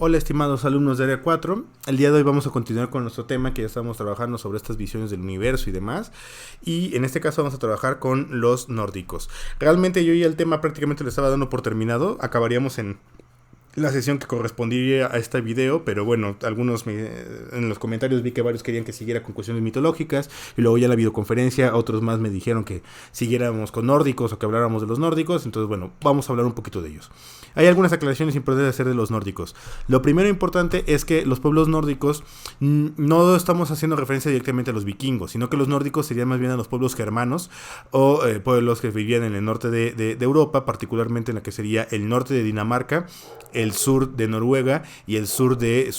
Hola estimados alumnos de Área 4, el día de hoy vamos a continuar con nuestro tema que ya estamos trabajando sobre estas visiones del universo y demás, y en este caso vamos a trabajar con los nórdicos. Realmente yo ya el tema prácticamente lo estaba dando por terminado, acabaríamos en la sesión que correspondería a este video, pero bueno, en los comentarios vi que varios querían que siguiera con cuestiones mitológicas, y luego ya en la videoconferencia otros más me dijeron que siguiéramos con nórdicos o que habláramos de los nórdicos, entonces bueno, vamos a hablar un poquito de ellos. Hay algunas aclaraciones importantes de hacer de los nórdicos. Lo primero importante es que los pueblos nórdicos no estamos haciendo referencia directamente a los vikingos, sino que los nórdicos serían más bien a los pueblos germanos o pueblos que vivían en el norte de Europa, particularmente en la que sería el norte de Dinamarca, el sur de Noruega y el sur de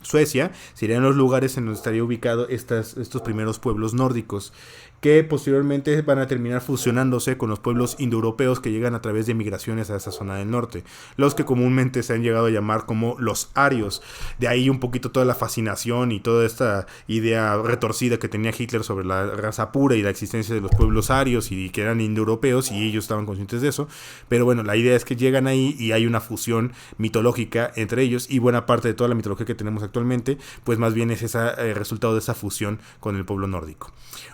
Suecia. Serían los lugares en donde estaría ubicado estos primeros pueblos nórdicos, que posteriormente van a terminar fusionándose con los pueblos indoeuropeos que llegan a través de migraciones a esa zona del norte, los que comúnmente se han llegado a llamar como los arios. De ahí un poquito toda la fascinación y toda esta idea retorcida que tenía Hitler sobre la raza pura y la existencia de los pueblos arios y que eran indoeuropeos, y ellos estaban conscientes de eso. Pero bueno, la idea es que llegan ahí y hay una fusión mitológica entre ellos, y buena parte de toda la mitología que tenemos actualmente pues más bien es el resultado de esa fusión con el pueblo nórdico.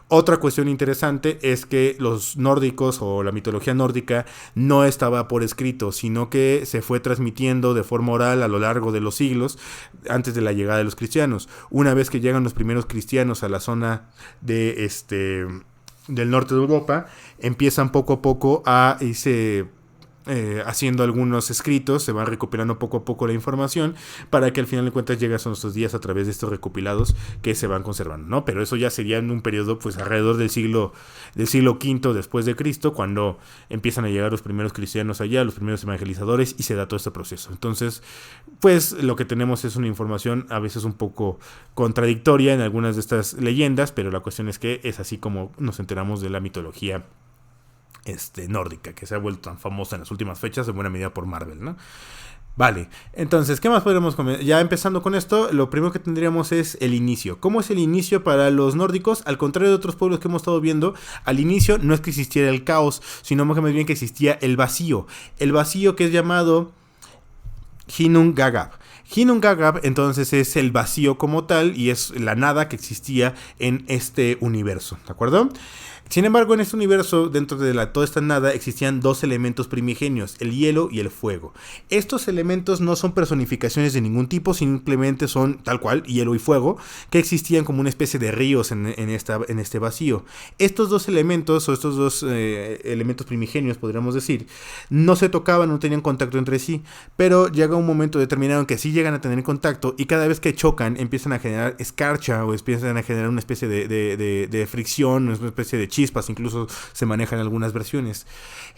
Otra cuestión interesante es que los nórdicos o la mitología nórdica no estaba por escrito, sino que se fue transmitiendo de forma oral a lo largo de los siglos antes de la llegada de los cristianos. Una vez que llegan los primeros cristianos a la zona del norte de Europa, empiezan poco a poco a irse haciendo algunos escritos, se van recopilando poco a poco la información para que al final de cuentas llegue a nuestros días a través de estos recopilados que se van conservando, ¿no? Pero eso ya sería en un periodo pues alrededor del siglo V después de Cristo, cuando empiezan a llegar los primeros cristianos allá, los primeros evangelizadores, y se da todo este proceso. Entonces, pues lo que tenemos es una información a veces un poco contradictoria en algunas de estas leyendas, pero la cuestión es que es así como nos enteramos de la mitología nórdica, que se ha vuelto tan famosa en las últimas fechas, en buena medida por Marvel, ¿no? Vale, entonces, ¿qué más podríamos comentar? Ya empezando con esto, lo primero que tendríamos es el inicio. ¿Cómo es el inicio para los nórdicos? Al contrario de otros pueblos que hemos estado viendo, al inicio no es que existiera el caos, sino más bien que existía el vacío. El vacío que es llamado Ginnungagap. Ginnungagap entonces es el vacío como tal, y es la nada que existía en este universo, ¿de acuerdo? Sin embargo, en este universo, dentro de toda esta nada, existían dos elementos primigenios, el hielo y el fuego. Estos elementos no son personificaciones de ningún tipo, simplemente son tal cual, hielo y fuego, que existían como una especie de ríos en este vacío. Estos dos elementos, o estos dos elementos primigenios, podríamos decir, no se tocaban, no tenían contacto entre sí, pero llega un momento determinado en que sí llegan a tener contacto, y cada vez que chocan empiezan a generar escarcha, o empiezan a generar una especie de fricción, una especie de chispas, incluso se manejan algunas versiones.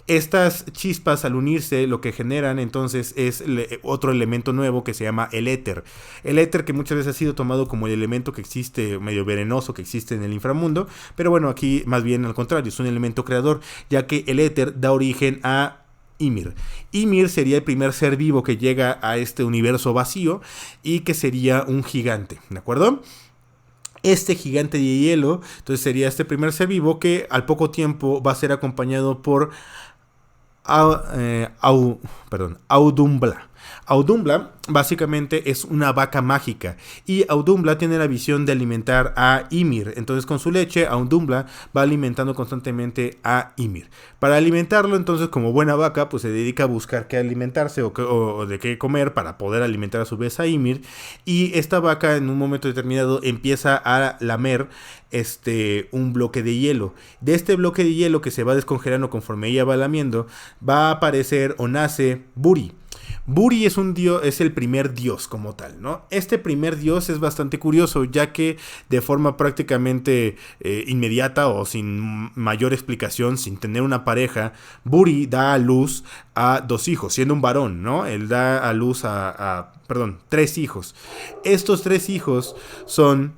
Estas chispas, al unirse, lo que generan entonces es otro elemento nuevo que se llama el éter. El éter, que muchas veces ha sido tomado como el elemento que existe, medio venenoso, que existe en el inframundo, pero bueno, aquí más bien al contrario, es un elemento creador, ya que el éter da origen a Ymir. Ymir sería el primer ser vivo que llega a este universo vacío, y que sería un gigante, ¿de acuerdo? Este gigante de hielo, entonces sería este primer ser vivo que al poco tiempo va a ser acompañado por Audumbla. Audumbla básicamente es una vaca mágica, y Audumbla tiene la visión de alimentar a Ymir. Entonces con su leche Audumbla va alimentando constantemente a Ymir. Para alimentarlo, entonces, como buena vaca, pues se dedica a buscar qué alimentarse o de qué comer para poder alimentar a su vez a Ymir. Y esta vaca en un momento determinado empieza a lamer un bloque de hielo. De este bloque de hielo, que se va descongelando conforme ella va lamiendo, va a aparecer o nace Buri. Buri es un dios, es el primer dios como tal, ¿no? Este primer dios es bastante curioso, ya que de forma prácticamente inmediata o sin mayor explicación, sin tener una pareja, Buri da a luz a dos hijos, siendo un varón, ¿no? Él da a luz a 3 hijos. Estos 3 hijos son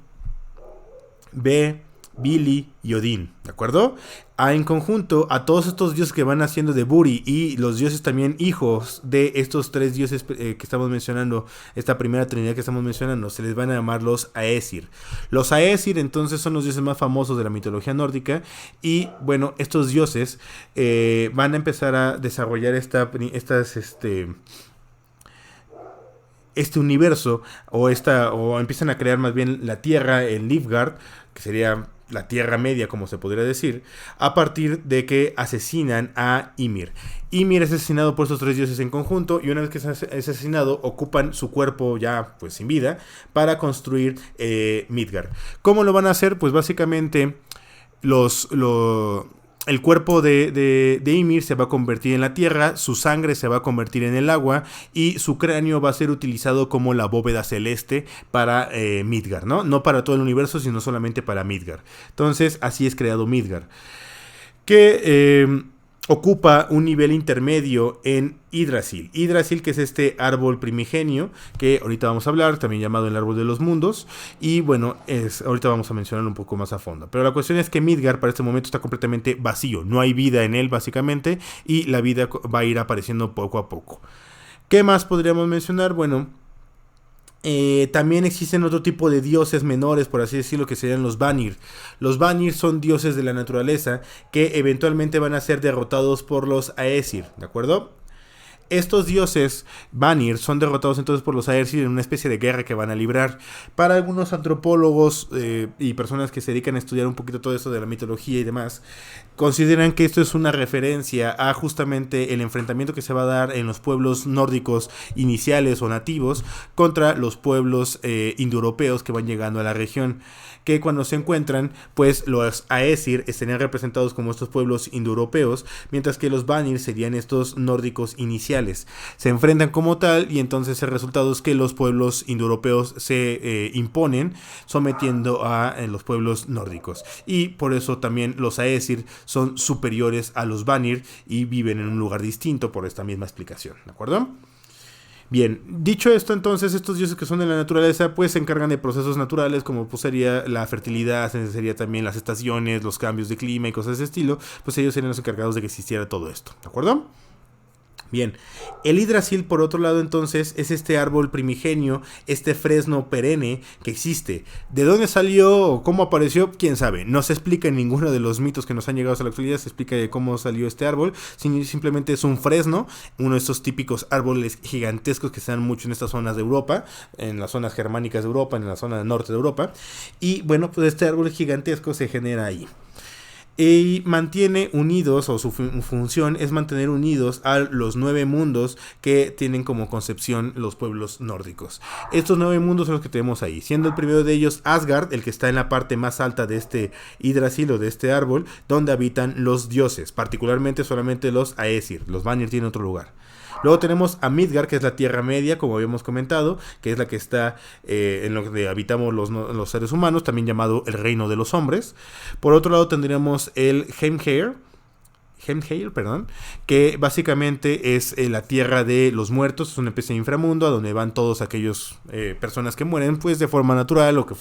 Billy y Odín, ¿de acuerdo? En conjunto, a todos estos dioses que van haciendo de Buri, y los dioses también hijos de estos 3 dioses que estamos mencionando, esta primera trinidad que estamos mencionando, se les van a llamar los Aesir. Los Aesir entonces son los dioses más famosos de la mitología nórdica, y bueno, estos dioses van a empezar a desarrollar este universo o empiezan a crear más bien la Tierra en Nilfgaard, que sería la Tierra Media, como se podría decir, a partir de que asesinan a Ymir. Ymir es asesinado por estos 3 dioses en conjunto, y una vez que es asesinado, ocupan su cuerpo ya pues sin vida para construir Midgard. ¿Cómo lo van a hacer? Pues básicamente el cuerpo de Ymir se va a convertir en la tierra, su sangre se va a convertir en el agua, y su cráneo va a ser utilizado como la bóveda celeste para Midgard, ¿no? No para todo el universo, sino solamente para Midgard. Entonces, así es creado Midgard, que ocupa un nivel intermedio en Yggdrasil. Yggdrasil, que es este árbol primigenio, que ahorita vamos a hablar, también llamado el árbol de los mundos. Y bueno, ahorita vamos a mencionarlo un poco más a fondo. Pero la cuestión es que Midgard para este momento está completamente vacío. No hay vida en él, básicamente, y la vida va a ir apareciendo poco a poco. ¿Qué más podríamos mencionar? Bueno, también existen otro tipo de dioses menores, por así decirlo, que serían los Vanir. Los Vanir son dioses de la naturaleza que eventualmente van a ser derrotados por los Aesir, ¿de acuerdo? Estos dioses Vanir son derrotados entonces por los Aesir en una especie de guerra que van a librar. Para algunos antropólogos y personas que se dedican a estudiar un poquito todo esto de la mitología y demás, consideran que esto es una referencia a justamente el enfrentamiento que se va a dar en los pueblos nórdicos iniciales o nativos contra los pueblos indoeuropeos que van llegando a la región, que cuando se encuentran, pues los Aesir estarían representados como estos pueblos indoeuropeos, mientras que los Vanir serían estos nórdicos iniciales. Se enfrentan como tal, y entonces el resultado es que los pueblos indoeuropeos se imponen, sometiendo a los pueblos nórdicos. Y por eso también los Aesir son superiores a los Vanir y viven en un lugar distinto por esta misma explicación, ¿de acuerdo? Bien, dicho esto, entonces estos dioses que son de la naturaleza pues se encargan de procesos naturales, como pues sería la fertilidad, sería también las estaciones, los cambios de clima y cosas de ese estilo. Pues ellos serían los encargados de que existiera todo esto, ¿de acuerdo? Bien, el Yggdrasil, por otro lado, entonces, es este árbol primigenio, este fresno perenne que existe. ¿De dónde salió o cómo apareció? ¿Quién sabe? No se explica en ninguno de los mitos que nos han llegado hasta la actualidad, se explica de cómo salió este árbol. Simplemente es un fresno, uno de estos típicos árboles gigantescos que se dan mucho en estas zonas de Europa, en las zonas germánicas de Europa, en la zona norte de Europa. Y bueno, pues este árbol gigantesco se genera ahí. Y mantiene unidos, o su función es mantener unidos a los 9 mundos que tienen como concepción los pueblos nórdicos. Estos 9 mundos son los que tenemos ahí, siendo el primero de ellos Asgard, el que está en la parte más alta de este Yggdrasil o de este árbol, donde habitan los dioses, particularmente solamente los Aesir. Los Vanir tienen otro lugar. Luego tenemos a Midgard, que es la Tierra Media, como habíamos comentado, que es la que está en lo que habitamos los seres humanos, también llamado el reino de los hombres. Por otro lado tendríamos el Heimheir, que básicamente es la tierra de los muertos, es una especie de inframundo a donde van todos aquellos personas que mueren pues de forma natural o que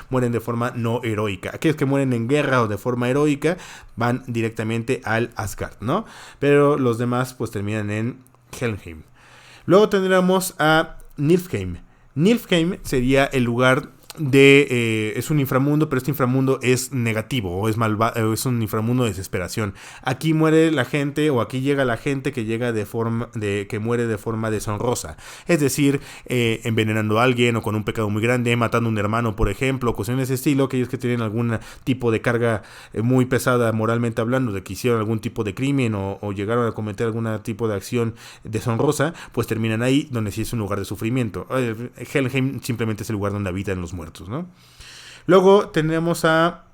mueren de forma no heroica. Aquellos que mueren en guerra o de forma heroica van directamente al Asgard, ¿no? Pero los demás pues terminan en Helheim. Luego tendremos a Niflheim. Niflheim sería el lugar es un inframundo, pero este inframundo es negativo o es un inframundo de desesperación. Aquí muere la gente, o aquí llega la gente que llega que muere de forma deshonrosa, es decir, envenenando a alguien o con un pecado muy grande, matando a un hermano, por ejemplo, cuestiones de ese estilo. Aquellos que tienen algún tipo de carga muy pesada moralmente hablando, de que hicieron algún tipo de crimen o llegaron a cometer algún tipo de acción deshonrosa, pues terminan ahí, donde sí es un lugar de sufrimiento. Helheim simplemente es el lugar donde habitan los muertos, ¿no? Luego tenemos a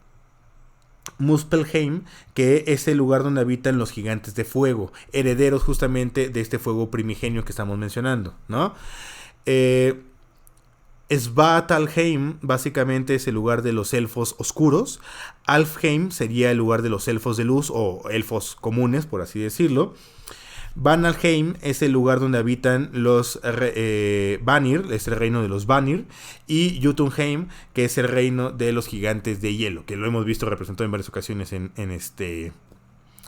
Muspelheim, que es el lugar donde habitan los gigantes de fuego, herederos justamente de este fuego primigenio que estamos mencionando, ¿no? Svartalheim básicamente es el lugar de los elfos oscuros. Alfheim sería el lugar de los elfos de luz o elfos comunes, por así decirlo. Vanalheim es el lugar donde habitan los Vanir, es el reino de los Vanir. Y Jotunheim, que es el reino de los gigantes de hielo, que lo hemos visto representado en varias ocasiones en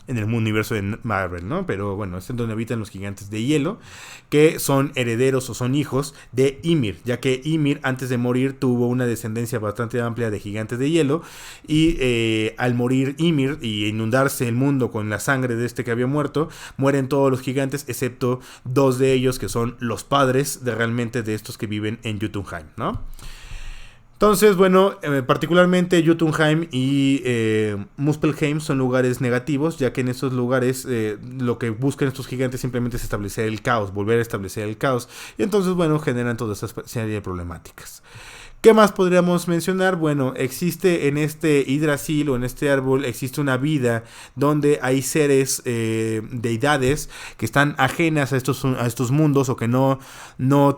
en el universo de Marvel, ¿no? Pero bueno, es en donde habitan los gigantes de hielo, que son herederos o son hijos de Ymir, ya que Ymir antes de morir tuvo una descendencia bastante amplia de gigantes de hielo, y al morir Ymir y inundarse el mundo con la sangre de este que había muerto, mueren todos los gigantes excepto 2 de ellos, que son los padres de realmente de estos que viven en Jotunheim, ¿no? Entonces, bueno, particularmente Jotunheim y Muspelheim son lugares negativos, ya que en estos lugares lo que buscan estos gigantes simplemente es establecer el caos, volver a establecer el caos, y entonces, bueno, generan toda esta serie de problemáticas. ¿Qué más podríamos mencionar? Bueno, existe en este Yggdrasil o en este árbol, existe una vida donde hay seres, deidades, que están ajenas a estos mundos, o que no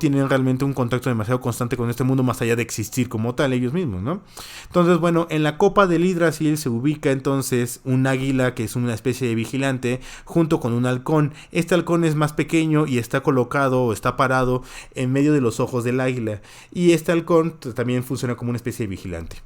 tienen realmente un contacto demasiado constante con este mundo, más allá de existir como tal ellos mismos, ¿no? Entonces, bueno, en la copa del Yggdrasil se ubica entonces un águila, que es una especie de vigilante, junto con un halcón. Este halcón es más pequeño y está colocado o está parado en medio de los ojos del águila, y este halcón también funciona como una especie de vigilante.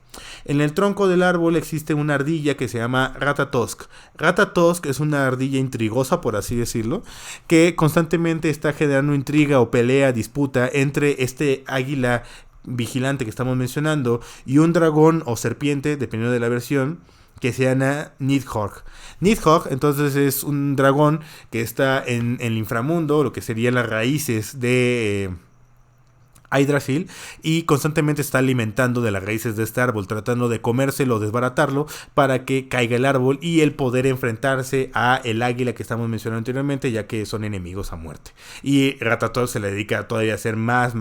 En el tronco del árbol existe una ardilla que se llama Ratatosk. Ratatosk es una ardilla intrigosa, por así decirlo, que constantemente está generando intriga o pelea, disputa entre este águila vigilante que estamos mencionando y un dragón o serpiente, dependiendo de la versión, que se llama Nidhogg. Nidhogg, entonces, es un dragón que está en el inframundo, lo que serían las raíces de Yggdrasil, y constantemente está alimentando de las raíces de este árbol, tratando de comérselo, desbaratarlo, para que caiga el árbol y el poder enfrentarse a el águila que estamos mencionando anteriormente, ya que son enemigos a muerte. Y Ratatouille se le dedica todavía a hacer más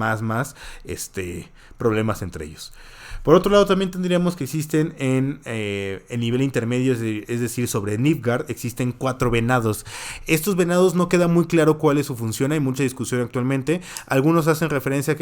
problemas entre ellos. Por otro lado, también tendríamos que existen en nivel intermedio, es decir, sobre Nilfgaard, existen 4 venados. Estos venados no queda muy claro cuál es su función, hay mucha discusión actualmente. Algunos hacen referencia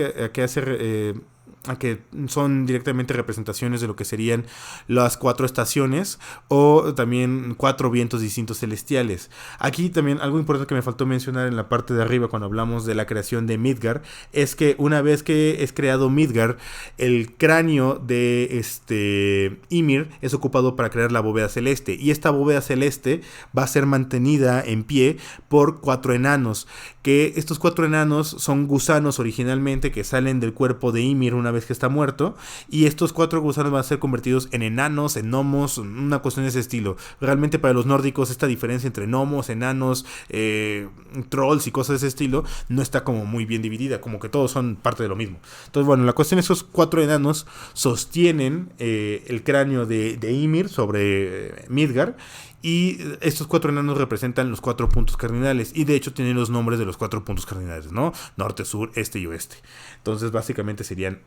a que son directamente representaciones de lo que serían las 4 estaciones, o también 4 vientos distintos celestiales. Aquí también algo importante que me faltó mencionar en la parte de arriba cuando hablamos de la creación de Midgard, es que una vez que es creado Midgard, el cráneo de Ymir es ocupado para crear la bóveda celeste, y esta bóveda celeste va a ser mantenida en pie por 4 enanos, que estos 4 enanos son gusanos originalmente que salen del cuerpo de Ymir una vez que está muerto, y estos 4 gusanos van a ser convertidos en enanos, en gnomos, una cuestión de ese estilo. Realmente para los nórdicos esta diferencia entre gnomos, enanos, trolls y cosas de ese estilo no está como muy bien dividida, como que todos son parte de lo mismo. Entonces, bueno, la cuestión es que esos 4 enanos sostienen el cráneo de Ymir sobre Midgard, y estos 4 enanos representan los 4 puntos cardinales, y de hecho tienen los nombres de los 4 puntos cardinales, ¿no? Norte, sur, este y oeste. Entonces básicamente serían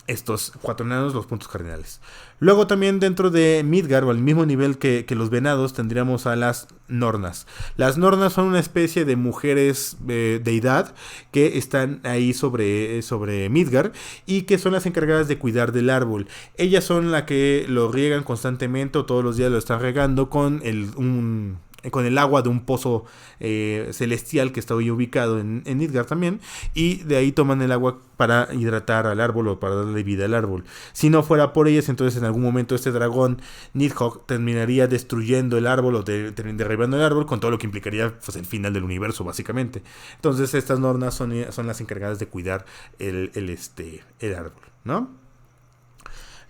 estos 4 enanos los puntos cardinales. Luego también dentro de Midgard, o al mismo nivel que los venados, tendríamos a las Nornas. Las Nornas son una especie de mujeres deidad que están ahí sobre Midgard, y que son las encargadas de cuidar del árbol. Ellas son las que lo riegan constantemente, o todos los días lo están regando con el agua de un pozo celestial que está hoy ubicado en Midgard también, y de ahí toman el agua para hidratar al árbol o para darle vida al árbol. Si no fuera por ellas, entonces en algún momento este dragón Nidhogg terminaría destruyendo el árbol o derribando el árbol, con todo lo que implicaría, pues, el final del universo básicamente. Entonces estas nornas son las encargadas de cuidar el árbol, ¿no?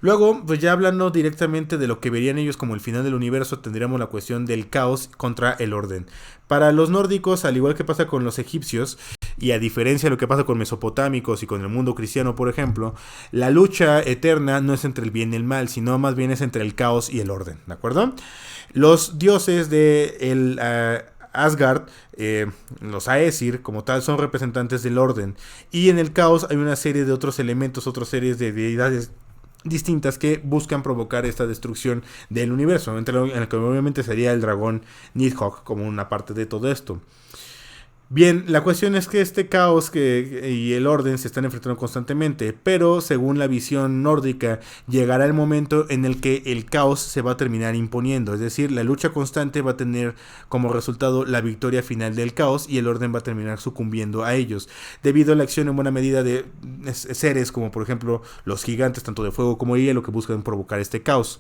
Luego, pues ya hablando directamente de lo que verían ellos como el final del universo, tendríamos la cuestión del caos contra el orden. Para los nórdicos, al igual que pasa con los egipcios, y a diferencia de lo que pasa con mesopotámicos y con el mundo cristiano, por ejemplo, la lucha eterna no es entre el bien y el mal, sino más bien es entre el caos y el orden, ¿de acuerdo? Los dioses de Asgard, los Aesir como tal, son representantes del orden, y en el caos hay una serie de otros elementos, otras series de deidades distintas que buscan provocar esta destrucción del universo, en el que obviamente sería el dragón Nidhogg como una parte de todo esto. Bien, la cuestión es que este caos y el orden se están enfrentando constantemente, pero según la visión nórdica, llegará el momento en el que el caos se va a terminar imponiendo, es decir, la lucha constante va a tener como resultado la victoria final del caos y el orden va a terminar sucumbiendo a ellos, debido a la acción en buena medida de seres como por ejemplo los gigantes, tanto de fuego como de hielo, que buscan provocar este caos.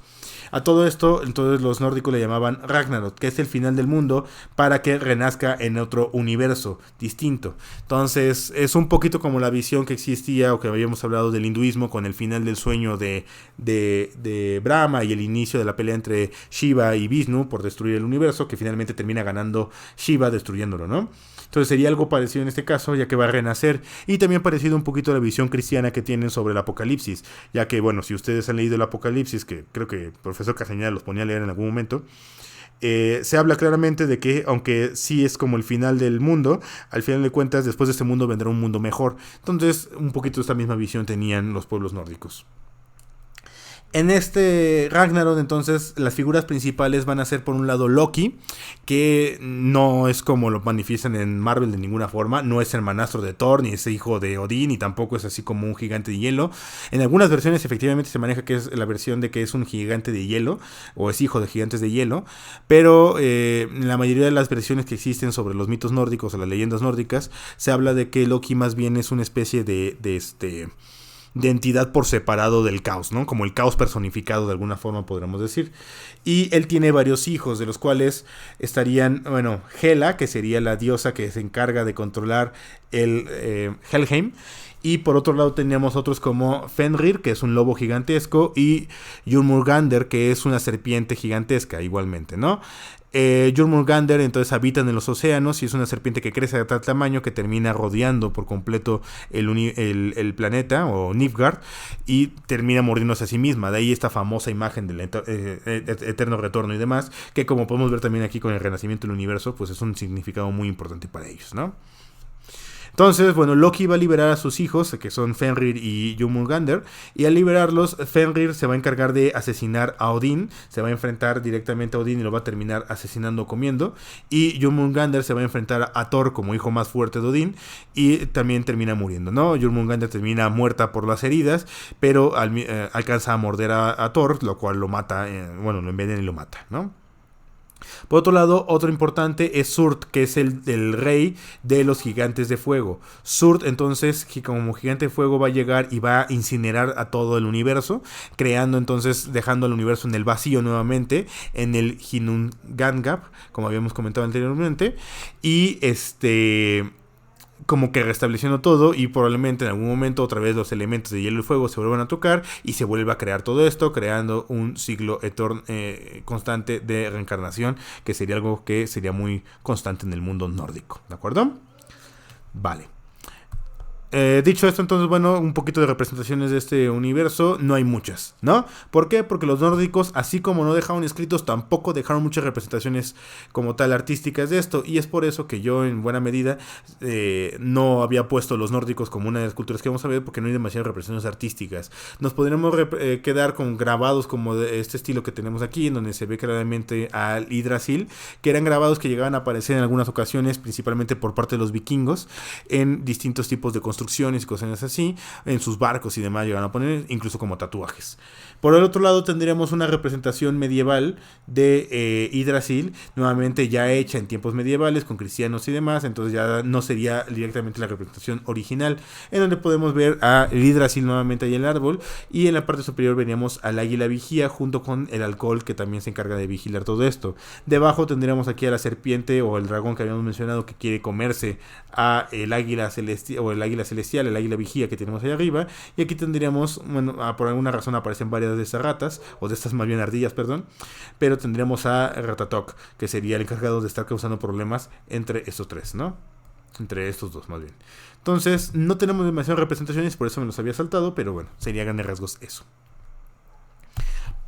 A todo esto, entonces los nórdicos le llamaban Ragnarok, que es el final del mundo para que renazca en otro universo distinto. Entonces es un poquito como la visión que existía o que habíamos hablado del hinduismo con el final del sueño de Brahma y el inicio de la pelea entre Shiva y Vishnu por destruir el universo, que finalmente termina ganando Shiva destruyéndolo, ¿no? Entonces sería algo parecido en este caso, ya que va a renacer, y también parecido un poquito a la visión cristiana que tienen sobre el apocalipsis, ya que, bueno, si ustedes han leído el apocalipsis, que creo que el profesor Castañeda los ponía a leer en algún momento, se habla claramente de que, aunque sí es como el final del mundo, al final de cuentas, después de este mundo vendrá un mundo mejor. Entonces, un poquito esta misma visión tenían los pueblos nórdicos. En este Ragnarok, entonces, las figuras principales van a ser, por un lado, Loki, que no es como lo manifiestan en Marvel de ninguna forma, no es hermanastro de Thor, ni es hijo de Odín, ni tampoco es así como un gigante de hielo. En algunas versiones, efectivamente, se maneja que es la versión de que es un gigante de hielo, o es hijo de gigantes de hielo, pero en la mayoría de las versiones que existen sobre los mitos nórdicos o las leyendas nórdicas, se habla de que Loki más bien es una especie de entidad por separado del caos, ¿no? Como el caos personificado de alguna forma podríamos decir. Y él tiene varios hijos, de los cuales estarían, bueno, Hela, que sería la diosa que se encarga de controlar el Helheim. Y por otro lado teníamos otros como Fenrir, que es un lobo gigantesco, y Jörmungandr, que es una serpiente gigantesca igualmente, ¿no? Jörmungandr entonces habitan en los océanos y es una serpiente que crece de tal tamaño que termina rodeando por completo el planeta o Nilfgaard y termina mordiéndose a sí misma. De ahí esta famosa imagen del eterno retorno y demás, que como podemos ver también aquí con el renacimiento del universo, pues es un significado muy importante para ellos, ¿no? Entonces, bueno, Loki va a liberar a sus hijos, que son Fenrir y Jörmungandr, y al liberarlos, Fenrir se va a encargar de asesinar a Odín, se va a enfrentar directamente a Odín y lo va a terminar asesinando o comiendo, y Jörmungandr se va a enfrentar a Thor como hijo más fuerte de Odín, y también termina muriendo, ¿no? Jörmungandr termina muerta por las heridas, pero alcanza a morder a Thor, lo cual lo mata, lo envenena y lo mata, ¿no? Por otro lado, otro importante es Surd, que es el rey de los gigantes de fuego. Surd, entonces, como gigante de fuego, va a llegar y va a incinerar a todo el universo, creando entonces, dejando el universo en el vacío nuevamente, en el Ginnungagap, como habíamos comentado anteriormente, y como que restableciendo todo y probablemente en algún momento otra vez los elementos de hielo y fuego se vuelvan a tocar y se vuelva a crear todo esto, creando un ciclo constante de reencarnación, que sería algo que sería muy constante en el mundo nórdico, ¿de acuerdo? Vale. Dicho esto, entonces, bueno, un poquito de representaciones de este universo, no hay muchas, ¿no? ¿Por qué? Porque los nórdicos, así como no dejaron escritos, tampoco dejaron muchas representaciones como tal artísticas de esto, y es por eso que yo en buena medida no había puesto los nórdicos como una de las culturas que vamos a ver, porque no hay demasiadas representaciones artísticas. Nos podríamos quedar con grabados como de este estilo que tenemos aquí, en donde se ve claramente al Yggdrasil, que eran grabados que llegaban a aparecer en algunas ocasiones, principalmente por parte de los vikingos, en distintos tipos de construcciones y cosas así, en sus barcos y demás llegan a poner, incluso como tatuajes. Por el otro lado tendríamos una representación medieval de Yggdrasil, nuevamente ya hecha en tiempos medievales, con cristianos y demás, entonces ya no sería directamente la representación original, en donde podemos ver a Yggdrasil nuevamente ahí en el árbol, y en la parte superior veríamos al águila vigía, junto con el alcohol que también se encarga de vigilar todo esto. Debajo tendríamos aquí a la serpiente o el dragón que habíamos mencionado, que quiere comerse a el águila celestial, o el águila celestial, el águila vigía que tenemos ahí arriba, y aquí tendríamos, bueno, por alguna razón aparecen varias de estas ratas, o de estas más bien ardillas, perdón, pero tendríamos a Ratatok, que sería el encargado de estar causando problemas entre estos tres, ¿no? Entre estos dos, más bien. Entonces, no tenemos demasiadas representaciones, por eso me los había saltado, pero bueno, sería a grandes rasgos eso.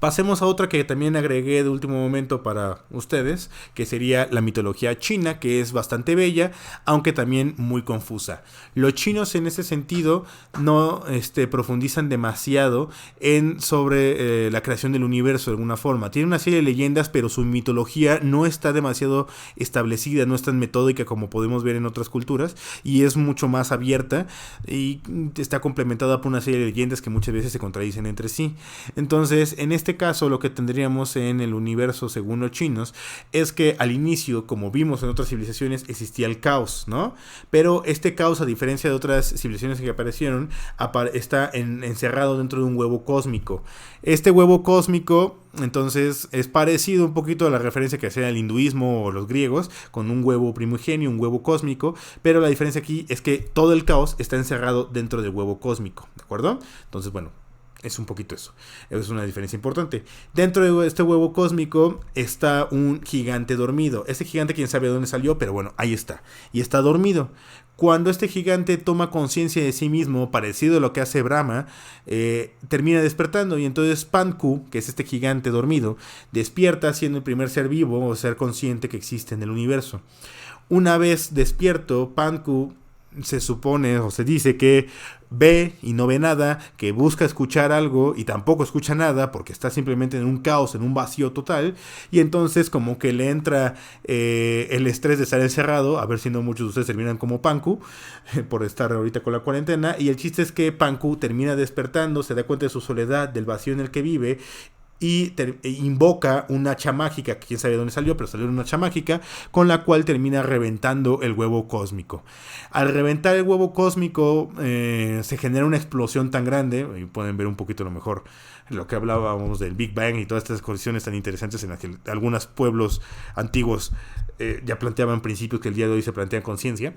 Pasemos a otra que también agregué de último momento para ustedes, que sería la mitología china, que es bastante bella, aunque también muy confusa. Los chinos en ese sentido no profundizan demasiado sobre la creación del universo de alguna forma. Tienen una serie de leyendas, pero su mitología no está demasiado establecida, no es tan metódica como podemos ver en otras culturas, y es mucho más abierta y está complementada por una serie de leyendas que muchas veces se contradicen entre sí. Entonces, en este caso, lo que tendríamos en el universo según los chinos es que al inicio, como vimos en otras civilizaciones, existía el caos, ¿no? Pero este caos, a diferencia de otras civilizaciones que aparecieron, está encerrado dentro de un huevo cósmico. Este huevo cósmico, entonces, es parecido un poquito a la referencia que hacía el hinduismo o los griegos, con un huevo primigenio, un huevo cósmico, pero la diferencia aquí es que todo el caos está encerrado dentro del huevo cósmico, ¿de acuerdo? Entonces, bueno, es un poquito eso. Es una diferencia importante. Dentro de este huevo cósmico está un gigante dormido. Este gigante, quién sabe de dónde salió, pero bueno, ahí está. Y está dormido. Cuando este gigante toma conciencia de sí mismo, parecido a lo que hace Brahma, termina despertando. Y entonces Panku, que es este gigante dormido, despierta siendo el primer ser vivo o ser consciente que existe en el universo. Una vez despierto, Panku se supone o se dice que ve y no ve nada, que busca escuchar algo y tampoco escucha nada porque está simplemente en un caos, en un vacío total, y entonces como que le entra el estrés de estar encerrado, a ver si no muchos de ustedes terminan como Panku por estar ahorita con la cuarentena, y el chiste es que Panku termina despertando, se da cuenta de su soledad, del vacío en el que vive, y invoca una hacha mágica, que quién sabe dónde salió, pero salió una hacha mágica, con la cual termina reventando el huevo cósmico. Al reventar el huevo cósmico se genera una explosión tan grande, y pueden ver un poquito a lo mejor lo que hablábamos del Big Bang y todas estas colisiones tan interesantes en las que algunos pueblos antiguos ya planteaban principios que el día de hoy se plantean con ciencia.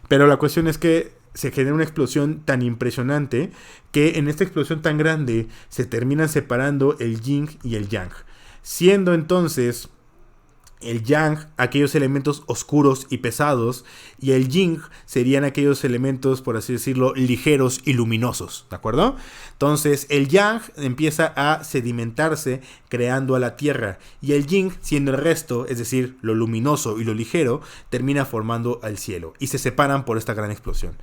Pero la cuestión es que se genera una explosión tan impresionante que en esta explosión tan grande se terminan separando el yin y el yang, siendo entonces el yang aquellos elementos oscuros y pesados, y el yin serían aquellos elementos, por así decirlo, ligeros y luminosos, ¿de acuerdo? Entonces el yang empieza a sedimentarse creando a la tierra, y el yin, siendo el resto, es decir, lo luminoso y lo ligero, termina formando al cielo, y se separan por esta gran explosión.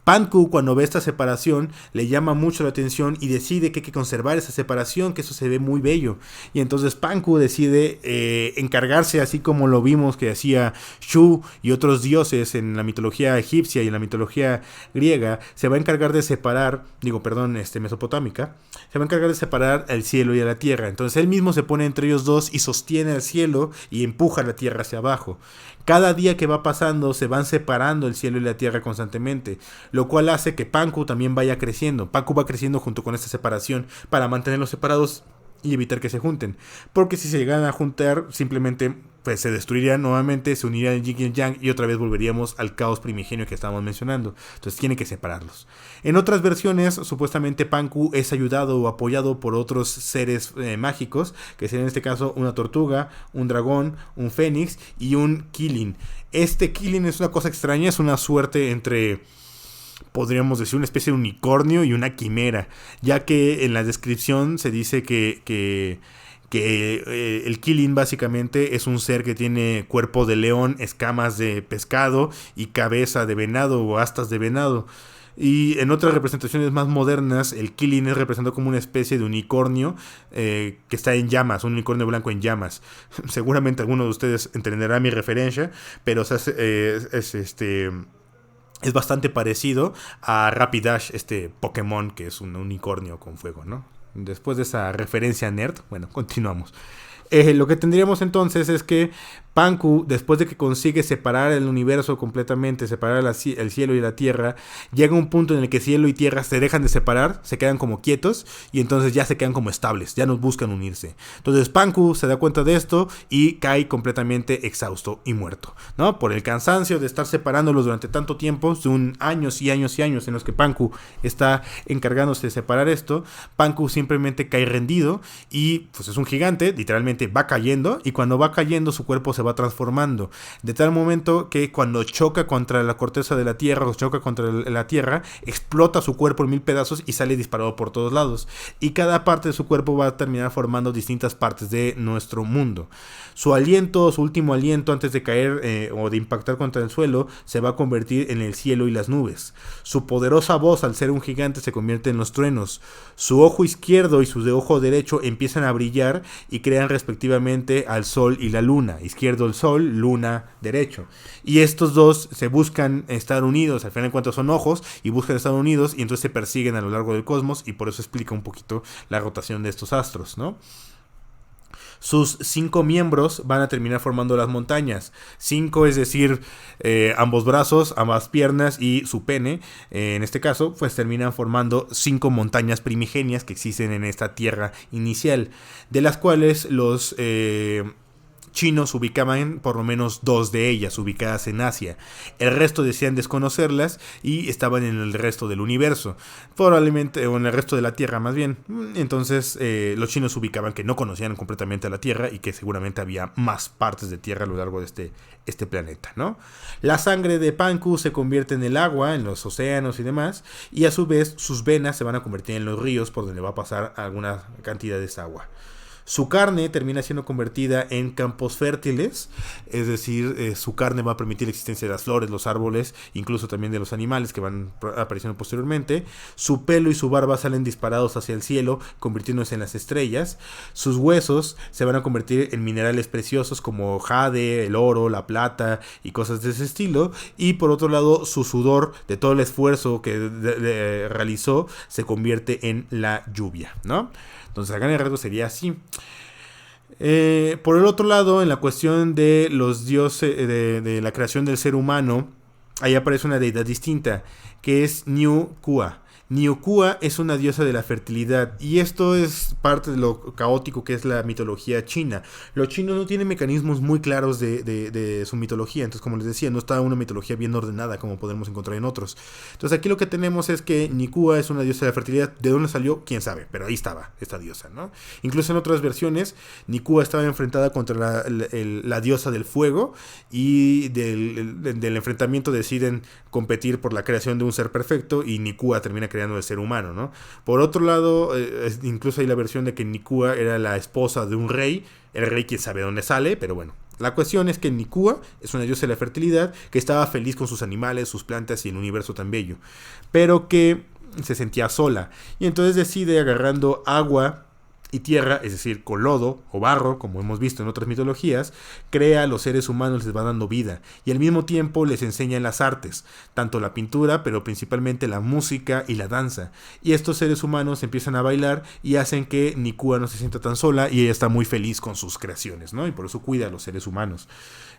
Panku, cuando ve esta separación, le llama mucho la atención y decide que hay que conservar esa separación, que eso se ve muy bello. Y entonces Panku decide encargarse, así como lo vimos que hacía Shu y otros dioses en la mitología egipcia y en la mitología griega, se va a encargar de separar, mesopotámica, se va a encargar de separar al cielo y a la tierra. Entonces él mismo se pone entre ellos dos y sostiene al cielo y empuja la tierra hacia abajo. Cada día que va pasando se van separando el cielo y la tierra constantemente, lo cual hace que Panku también vaya creciendo. Panku va creciendo junto con esta separación para mantenerlos separados y evitar que se junten. Porque si se llegan a juntar, simplemente pues se destruirían nuevamente, se unirían el yin y el yang y otra vez volveríamos al caos primigenio que estábamos mencionando. Entonces tiene que separarlos. En otras versiones, supuestamente Panku es ayudado o apoyado por otros seres mágicos, que serían en este caso una tortuga, un dragón, un fénix y un Qilin. Este Qilin es una cosa extraña, es una suerte entre, podríamos decir, una especie de unicornio y una quimera, ya que en la descripción se dice que el Qilin básicamente es un ser que tiene cuerpo de león, escamas de pescado y cabeza de venado o astas de venado. Y en otras representaciones más modernas, el Qilin es representado como una especie de unicornio que está en llamas, un unicornio blanco en llamas. Seguramente alguno de ustedes entenderá mi referencia, pero es bastante parecido a Rapidash, este Pokémon que es un unicornio con fuego, ¿no? Después de esa referencia nerd, bueno, continuamos. Lo que tendríamos entonces es que Panku, después de que consigue separar el universo completamente, separar el cielo y la tierra, llega a un punto en el que cielo y tierra se dejan de separar, se quedan como quietos y entonces ya se quedan como estables, ya no buscan unirse. Entonces Panku se da cuenta de esto y cae completamente exhausto y muerto, ¿no? Por el cansancio de estar separándolos durante tanto tiempo, son años y años y años en los que Panku está encargándose de separar esto. Panku simplemente cae rendido y pues es un gigante, literalmente va cayendo, y cuando va cayendo su cuerpo se va transformando, de tal momento que cuando choca contra la corteza de la tierra o choca contra la tierra, explota su cuerpo en 1000 pedazos y sale disparado por todos lados, y cada parte de su cuerpo va a terminar formando distintas partes de nuestro mundo. Su aliento, su último aliento antes de caer o de impactar contra el suelo, se va a convertir en el cielo y las nubes. Su poderosa voz, al ser un gigante, se convierte en los truenos. Su ojo izquierdo y su ojo derecho empiezan a brillar y crean respectivamente al sol y la luna. Izquierdo el sol, luna derecho. Y estos dos se buscan estar unidos, al final de cuentas son ojos, y buscan estar unidos, y entonces se persiguen a lo largo del cosmos, y por eso explica un poquito la rotación de estos astros, ¿no? Sus 5 miembros van a terminar formando las montañas. 5, es decir, ambos brazos, ambas piernas y su pene. En este caso, pues terminan formando 5 montañas primigenias que existen en esta tierra inicial, de las cuales los chinos ubicaban por lo menos 2 de ellas ubicadas en Asia. El resto decían desconocerlas y estaban en el resto del universo, probablemente, o en el resto de la Tierra más bien. Entonces los chinos ubicaban que no conocían completamente a la Tierra y que seguramente había más partes de Tierra a lo largo de este planeta, ¿no? La sangre de Panku se convierte en el agua, en los océanos y demás, y a su vez sus venas se van a convertir en los ríos por donde va a pasar alguna cantidad de esa agua. Su carne termina siendo convertida en campos fértiles, es decir, su carne va a permitir la existencia de las flores, los árboles, incluso también de los animales que van apareciendo posteriormente. Su pelo y su barba salen disparados hacia el cielo, convirtiéndose en las estrellas. Sus huesos se van a convertir en minerales preciosos como jade, el oro, la plata y cosas de ese estilo. Y por otro lado, su sudor de todo el esfuerzo que realizó se convierte en la lluvia, ¿no? Entonces, a grandes rasgos sería así. Por el otro lado, en la cuestión de los dioses, de la creación del ser humano, ahí aparece una deidad distinta, que es Niu Kua. Niu Kua es una diosa de la fertilidad, y esto es parte de lo caótico que es la mitología china. Los chinos no tienen mecanismos muy claros de su mitología, entonces, como les decía, no está una mitología bien ordenada como podemos encontrar en otros. Entonces aquí lo que tenemos es que Niu Kua es una diosa de la fertilidad. ¿De dónde salió? Quién sabe, pero ahí estaba esta diosa, ¿no? Incluso en otras versiones, Niu Kua estaba enfrentada contra la diosa del fuego, y del enfrentamiento deciden competir por la creación de un ser perfecto, y Niu Kua termina creando el ser humano, ¿no? Por otro lado, incluso hay la versión de que Niu Kua era la esposa de un rey. El rey quién sabe dónde sale, pero bueno. La cuestión es que Niu Kua es una diosa de la fertilidad que estaba feliz con sus animales, sus plantas y el universo tan bello, pero que se sentía sola, y entonces decide, agarrando agua y tierra, es decir, con lodo o barro, como hemos visto en otras mitologías, crea a los seres humanos, les va dando vida, y al mismo tiempo les enseña las artes, tanto la pintura, pero principalmente la música y la danza, y estos seres humanos empiezan a bailar y hacen que Niu Kua no se sienta tan sola, y ella está muy feliz con sus creaciones, ¿no? Y por eso cuida a los seres humanos.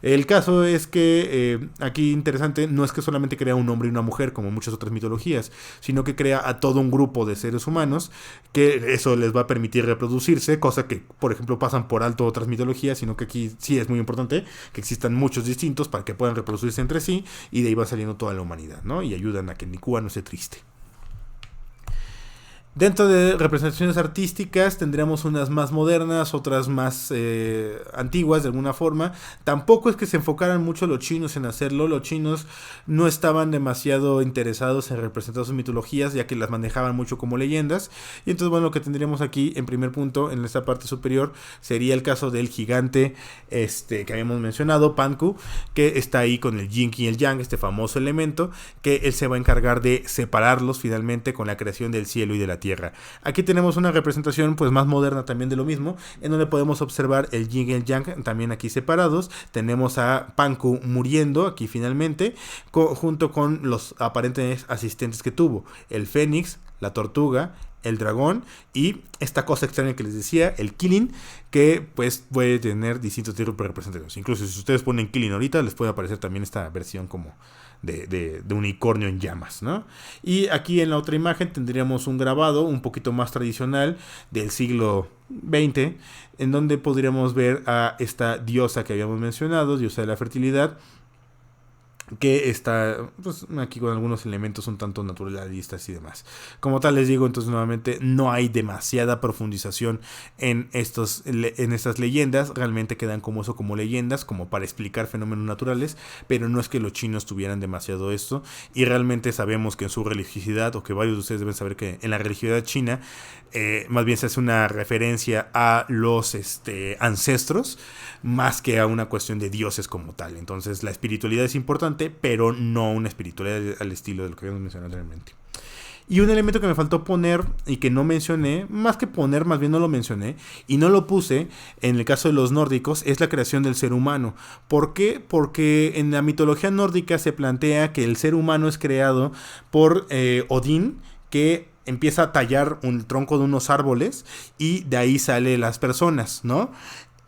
El caso es que aquí interesante, no es que solamente crea un hombre y una mujer como en muchas otras mitologías, sino que crea a todo un grupo de seres humanos, que eso les va a permitir reproducirse, cosa que por ejemplo pasan por alto otras mitologías, sino que aquí sí es muy importante que existan muchos distintos para que puedan reproducirse entre sí, y de ahí va saliendo toda la humanidad, ¿no? Y ayudan a que Niu Kua no esté triste. Dentro de representaciones artísticas tendríamos unas más modernas, otras más antiguas de alguna forma. Tampoco es que se enfocaran mucho los chinos en hacerlo. Los chinos no estaban demasiado interesados en representar sus mitologías, ya que las manejaban mucho como leyendas. Y entonces, bueno, lo que tendríamos aquí en primer punto, en esta parte superior, sería el caso del gigante que habíamos mencionado, Panku, que está ahí con el yin y el yang, este famoso elemento, que él se va a encargar de separarlos finalmente con la creación del cielo y de la tierra. Aquí tenemos una representación pues más moderna también de lo mismo, en donde podemos observar el yin y el yang también aquí separados. Tenemos a Panku muriendo aquí finalmente, junto con los aparentes asistentes que tuvo, el fénix, la tortuga, el dragón y esta cosa extraña que les decía, el Kilin, que pues puede tener distintos tipos de representaciones. Incluso si ustedes ponen Kilin ahorita, les puede aparecer también esta versión como de unicornio en llamas, ¿no? Y aquí en la otra imagen tendríamos un grabado un poquito más tradicional del siglo XX, en donde podríamos ver a esta diosa que habíamos mencionado, diosa de la fertilidad, que está pues aquí con algunos elementos un tanto naturalistas y demás. Como tal les digo, entonces nuevamente no hay demasiada profundización en estas leyendas, realmente quedan como eso, como leyendas, como para explicar fenómenos naturales, pero no es que los chinos tuvieran demasiado esto, y realmente sabemos que en su religiosidad, o que varios de ustedes deben saber que en la religiosidad china más bien se hace una referencia a los ancestros más que a una cuestión de dioses como tal. Entonces la espiritualidad es importante, pero no una espiritualidad al estilo de lo que habíamos mencionado anteriormente. Y un elemento que me faltó poner y que no mencioné, más que poner, más bien no lo mencioné, y no lo puse en el caso de los nórdicos, es la creación del ser humano. ¿Por qué? Porque en la mitología nórdica se plantea que el ser humano es creado por Odín, que empieza a tallar un tronco de unos árboles y de ahí salen las personas, ¿no?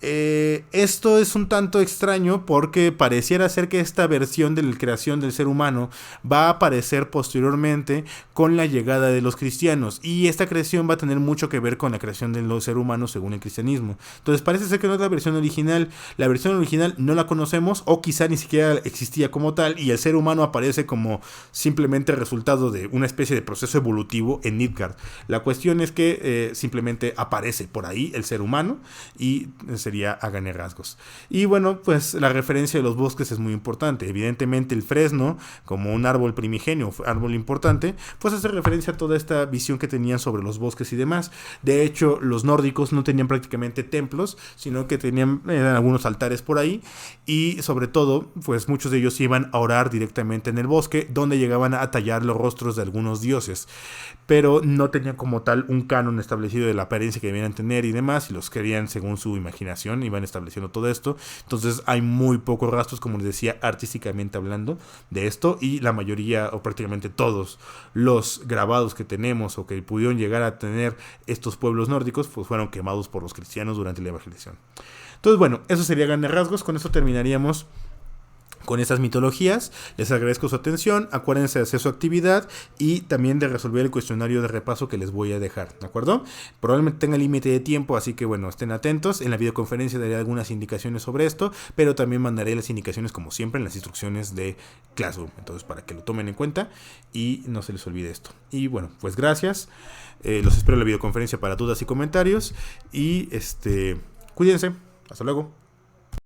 Esto es un tanto extraño porque pareciera ser que esta versión de la creación del ser humano va a aparecer posteriormente con la llegada de los cristianos, y esta creación va a tener mucho que ver con la creación del ser humano según el cristianismo. Entonces parece ser que no es la versión original. La versión original no la conocemos, o quizá ni siquiera existía como tal, y el ser humano aparece como simplemente resultado de una especie de proceso evolutivo en Midgard. La cuestión es que simplemente aparece por ahí el ser humano y sería a grandes rasgos. Y bueno, pues la referencia de los bosques es muy importante. Evidentemente el fresno, como un árbol primigenio, árbol importante, pues hace referencia a toda esta visión que tenían sobre los bosques y demás. De hecho, los nórdicos no tenían prácticamente templos, sino que tenían algunos altares por ahí, y sobre todo, pues muchos de ellos iban a orar directamente en el bosque, donde llegaban a tallar los rostros de algunos dioses, pero no tenían como tal un canon establecido de la apariencia que debían tener y demás, y los querían según su imaginación, iban estableciendo todo esto. Entonces hay muy pocos rastros, como les decía, artísticamente hablando de esto, y la mayoría o prácticamente todos los grabados que tenemos o que pudieron llegar a tener estos pueblos nórdicos pues fueron quemados por los cristianos durante la evangelización. Entonces bueno, eso sería grandes rasgos. Con esto terminaríamos con estas mitologías. Les agradezco su atención, acuérdense de hacer su actividad y también de resolver el cuestionario de repaso que les voy a dejar, ¿de acuerdo? Probablemente tenga límite de tiempo, así que bueno, estén atentos. En la videoconferencia daré algunas indicaciones sobre esto, pero también mandaré las indicaciones como siempre en las instrucciones de Classroom, entonces para que lo tomen en cuenta y no se les olvide esto. Y bueno, pues gracias, los espero en la videoconferencia para dudas y comentarios, y cuídense, hasta luego.